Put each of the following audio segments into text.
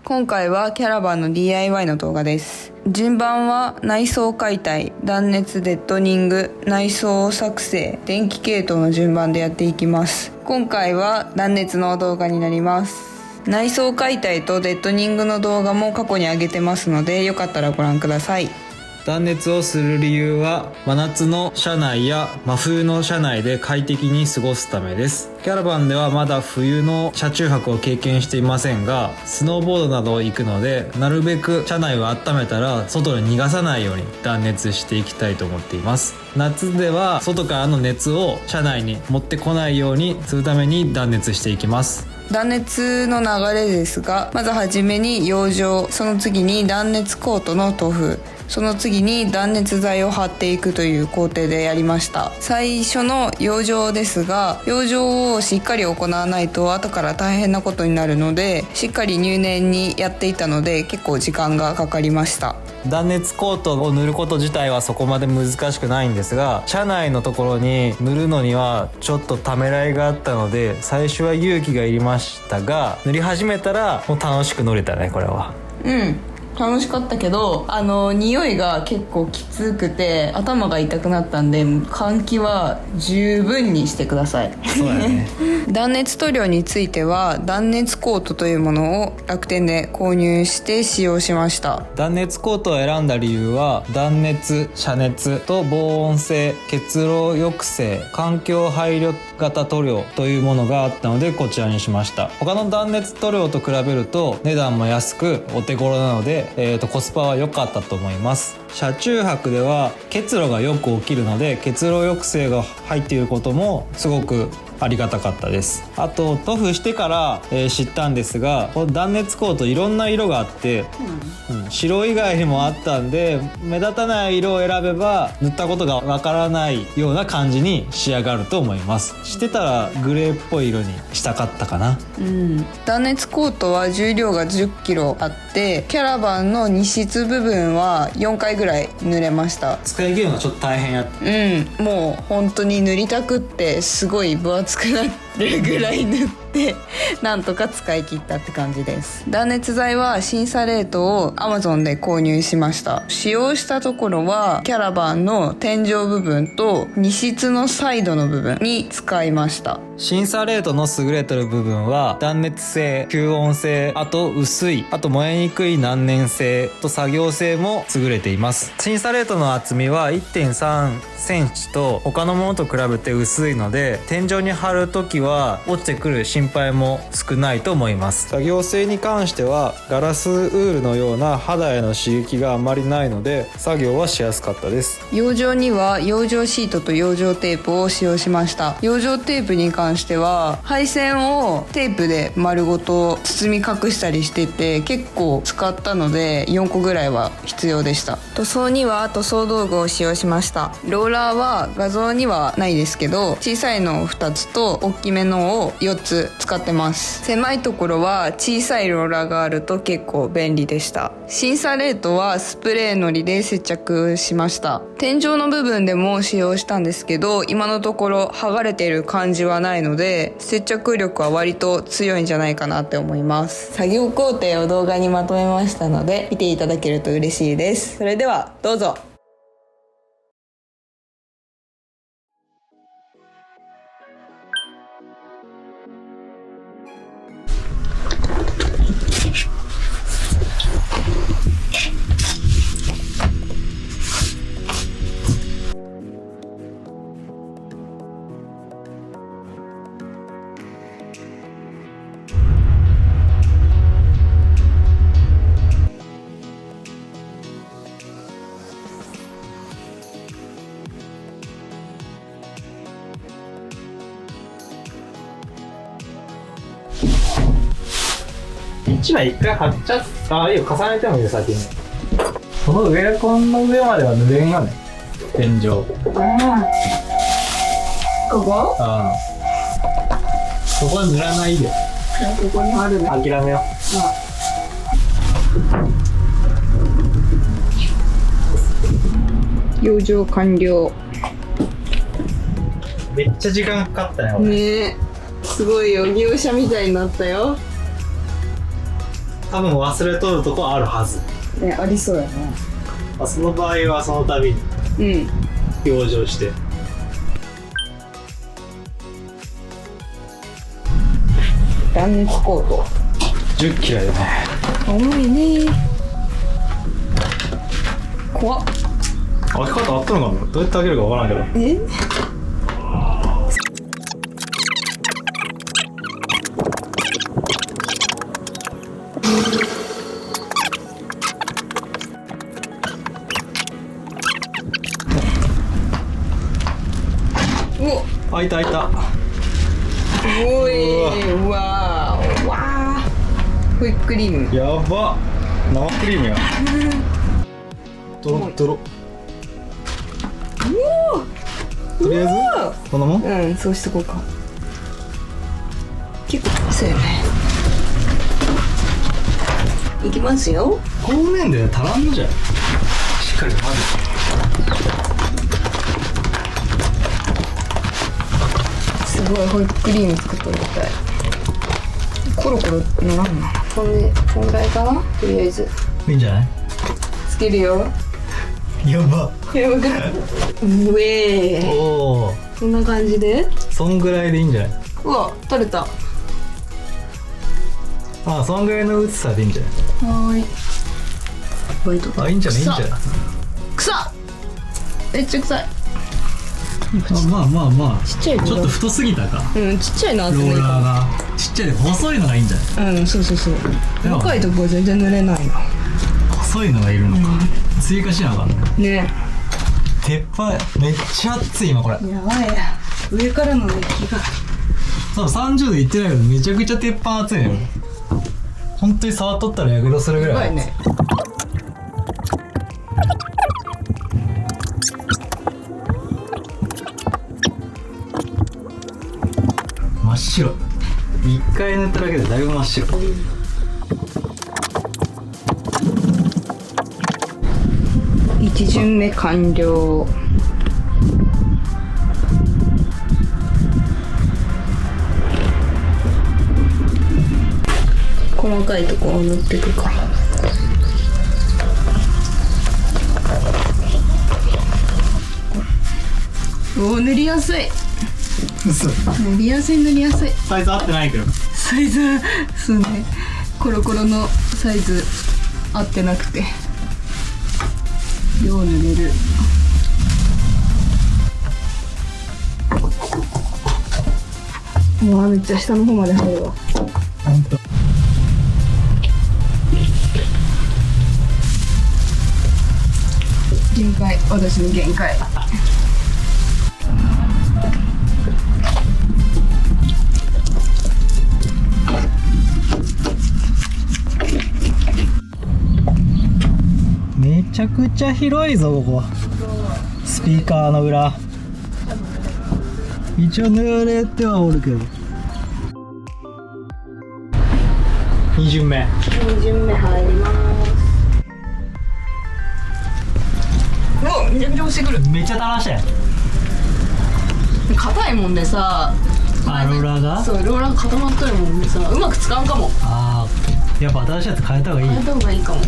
今回はキャラバンの DIY の動画です。順番は内装解体、断熱デッドニング、内装作成、電気系統の順番でやっていきます。今回は断熱の動画になります。内装解体とデッドニングの動画も過去に上げてますので、よかったらご覧ください。断熱をする理由は真夏の車内や真冬の車内で快適に過ごすためです。キャラバンではまだ冬の車中泊を経験していませんが、スノーボードなど行くので、なるべく車内を温めたら外に逃がさないように断熱していきたいと思っています。夏では外からの熱を車内に持ってこないようにするために断熱していきます。断熱の流れですが、まずはじめに養生、その次に断熱コートの塗布、その次に断熱材を貼っていくという工程でやりました。最初の養生ですが、養生をしっかり行わないと後から大変なことになるので、しっかり入念にやっていたので結構時間がかかりました。断熱コートを塗ること自体はそこまで難しくないんですが、車内のところに塗るのにはちょっとためらいがあったので、最初は勇気がいりましたが、塗り始めたらもう楽しく乗れたね。これは楽しかったけど、匂いが結構きつくて頭が痛くなったんで、換気は十分にしてください。そうだね断熱塗料については断熱コートというものを楽天で購入して使用しました。断熱コートを選んだ理由は、断熱、遮熱と防音性、結露抑制、環境配慮型塗料というものがあったのでこちらにしました。他の断熱塗料と比べると値段も安くお手頃なので、コスパは良かったと思います。車中泊では結露がよく起きるので、結露抑制が入っていることもすごくありがたかったです。あと塗布してから、知ったんですが、この断熱コートいろんな色があって、白以外にもあったんで、目立たない色を選べば塗ったことがわからないような感じに仕上がると思います。してたらグレーっぽい色にしたかったかな。断熱コートは重量が10キロあって、キャラバンの荷室部分は4回ぐらい塗れました。使い切るのはちょっと大変やった。もう本当に塗りたくってすごい分厚くなってるぐらい塗ってなんとか使い切ったって感じです。断熱材はシンサレートを Amazon で購入しました。使用したところはキャラバンの天井部分と荷室のサイドの部分に使いました。シンサレートの優れてる部分は断熱性、吸音性、あと薄い、あと燃えにくい難燃性と作業性も優れています。シンサレートの厚みは 1.3 センチと他のものと比べて薄いので、天井に貼るときは落ちてくる心配も少ないと思います。作業性に関してはガラスウールのような肌への刺激があまりないので、作業はしやすかったです。養生には養生シートと養生テープを使用しました。養生テープに関しては配線をテープで丸ごと包み隠したりしてて、結構使ったので4個ぐらいは必要でした。塗装には塗装道具を使用しました。ローラーは画像にはないですけど、小さいのを2つと大きめのを4つ使ってます。狭いところは小さいローラーがあると結構便利でした。シンサレートはスプレーのりで接着しました。天井の部分でも使用したんですけど、今のところ剥がれている感じはないので、接着力は割と強いんじゃないかなって思います。作業工程を動画にまとめましたので見ていただけると嬉しいです。それではどうぞ。1枚1回貼っちゃった。いいよ、重ねてもいいよ、先に。この上、この上までは塗れんよね、天井。ここ？ああ。そこは塗らないで。ここに貼るね。諦めよう。養生完了。めっちゃ時間かかったね、ねえ、すごいよ、業者みたいになったよ。多分忘れとるとこあるはず。ね、ありそうやな。まあ、その場合はその度にうん。養生して。断熱コート。10キロよね。重いね。怖っ。開き方あったのかな。どうやって開けるかわからんけど。え？開いた開いた。おい、うわー、わー。ホイップクリーム。やば。生クリームや。ドロッドロ。とりあえずこんなもん。うん、そうしとこうか。結構そうやね。いきますよ。この面で足らんのじゃん。しっかり混ぜて。すごいホイップクリーム作っとるみたい。コロコロならんな。こんぐらいかな。とりあえずいいんじゃない。つけるよ。やば。やばくない？うえー。おお。こんな感じで。そんぐらいでいいんじゃない。うわ、取れた。はああ、そんぐらいの薄さでいいんじゃない。ーい。バイト。あ、いいんじゃないいいんじゃない。臭っ。めっちゃ臭い。あ、まあまあまあ。ちっちゃいの。ちょっと太すぎたか。うん、ちっちゃいなってロね。ーラーがちっちゃいで細いのがいいんじゃない。うん、そうそうそう。でも若いとこは全然濡れないよ。細いのがいるのか。追加しなあかんね。ね。鉄板めっちゃ熱い今これ。やばいや。上からの熱気が。そう30度いってないけどめちゃくちゃ鉄板熱いね。本当に触っとったらやけどするぐらい。やばいね。真っ白。一回塗っただけでだいぶ真っ白。1巡目完了。細かいところを塗っていくか。おお、塗りやすい。嘘。塗りやすい、塗りやすい。サイズ合ってないけど。サイズ、そうね。コロコロのサイズ合ってなくて。量塗れる。うわ、めっちゃ下の方まで入るわ。本当。限界、私の限界。めちゃくちゃ広いぞここ。スピーカーの裏。一応塗られてはおるけど。2巡目。2巡目入ります。うわ、めちゃくちゃ押してくる。めっちゃ垂らして。硬いもんでさ。あ、ローラーが。そう、ローラー固まっとるもんでさ、うまく使わんかも。ああ、やっぱ新しいやつ変えた方がいい。変えた方がいいかも。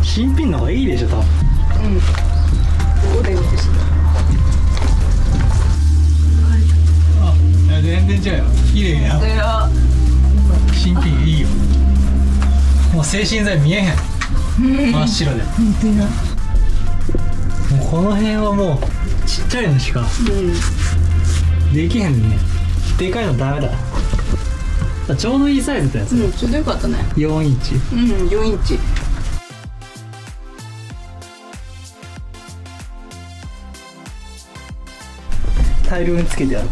新品の方がいいでしょ多分。うん。おでんでした。あ、いや全然違うよ。綺麗や。では新品いいよ。もう精神剤見えへん。真っ白で。本当だ。もうこの辺はもうちっちゃいのしかうん。できへんね。でかいのダメだ。ちょうどいいサイズってやつ。うん、ちょうどよかったね。4インチ。うん、4インチ。大量につけてやる。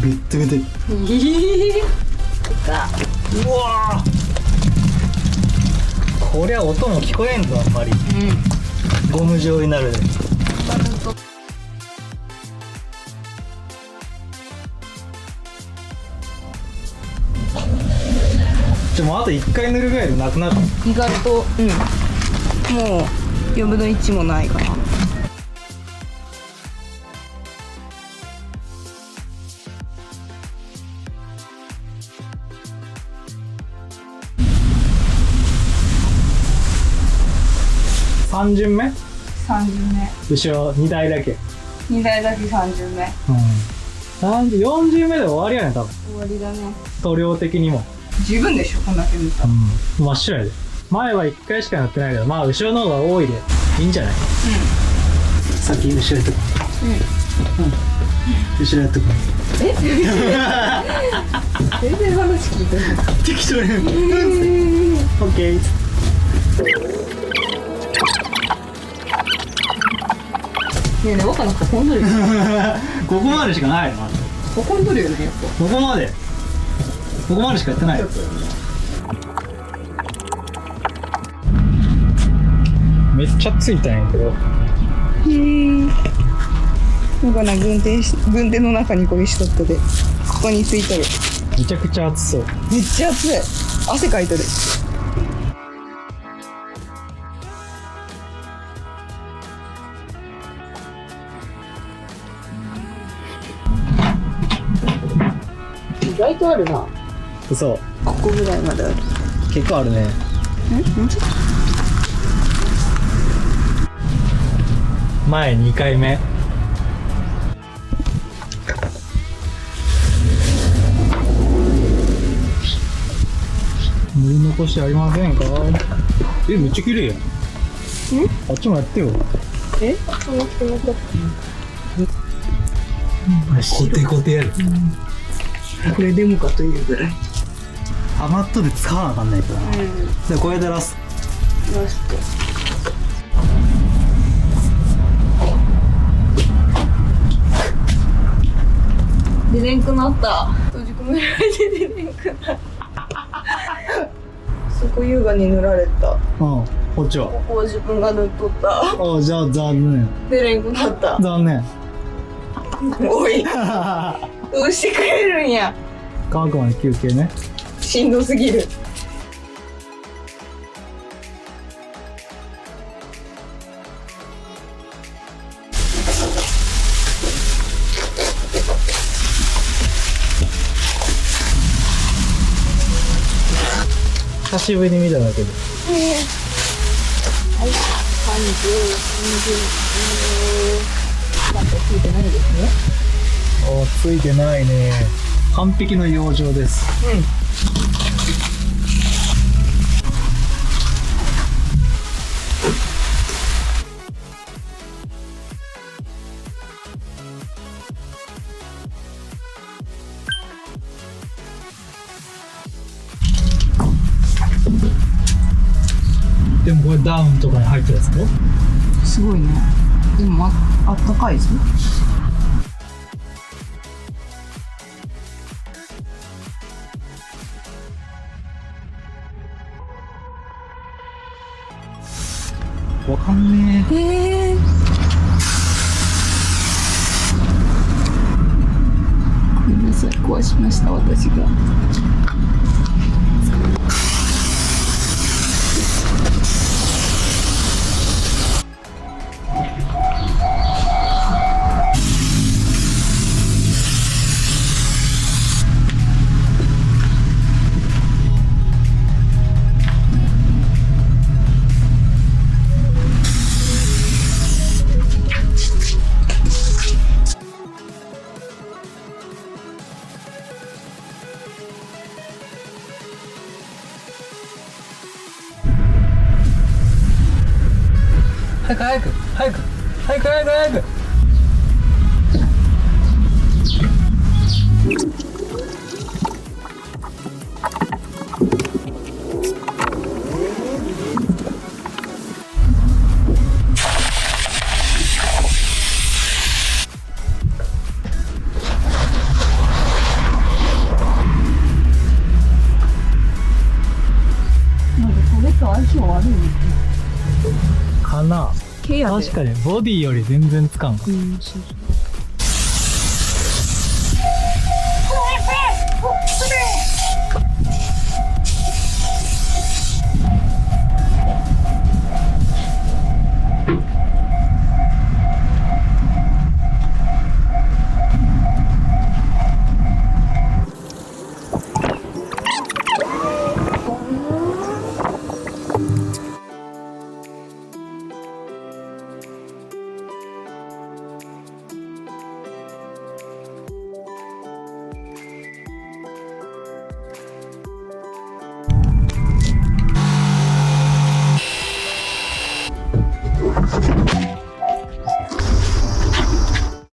グッドグッド。うわー、こりゃ音も聞こえんぞあんまり。うん。ゴム状になるで。もうあと1回塗るぐらいでなくなる。意外と、うん。もう4分の1もないかな。3巡目3巡目。後ろ2台だけ。2台だけ3巡目。4巡目で終わりやね多分。終わりだね。塗料的にも。十分でしょ、こんだけ塗ったら。真っ白やで。前は1回しか塗ってないけど、まあ後ろの方が多いでいいんじゃない？さっき後ろやっとく。後ろやっとく。全然話聞いてない。適当に。オッケー。ねえねえ、若菜ここんどるよ。ここまでしかないの。ここんどるよね、やっぱ。ここまでしかやってない。めっちゃついたんやけど。若菜軍手の中にこれしとったで、ここについとる。めちゃくちゃ熱そう。めっちゃ熱い。汗かいとる。意外とあるな。嘘。ここぐらいまである。結構あるね。もうちょっ前2回目。塗り残しありませんか？めっちゃ綺麗やん。あっちもやってよ。コテコテやる。これでもかというぐらい。マットで使わなあかんないからな。でこれでラスト。出れんくなった。閉じ込められて出れんくなった。そこ優雅に塗られた。こっちは。ここは自分が塗っとった。じゃあ残念。出れんくなった。残念。おい。どうしてくれるんや。乾くまで休憩ね。しんどすぎる。久しぶりに見ただけで。はい、なんかついてないですね。ついてないね。完璧の養生です。でもこれダウンとかに入ったやつとすごいね。でもあったかいぞ。わかんねえ。ごめんなさい、壊しました私が。早くなんかこれと相性悪いね。かな。毛やで。確かにボディより全然つかんか。そうそう。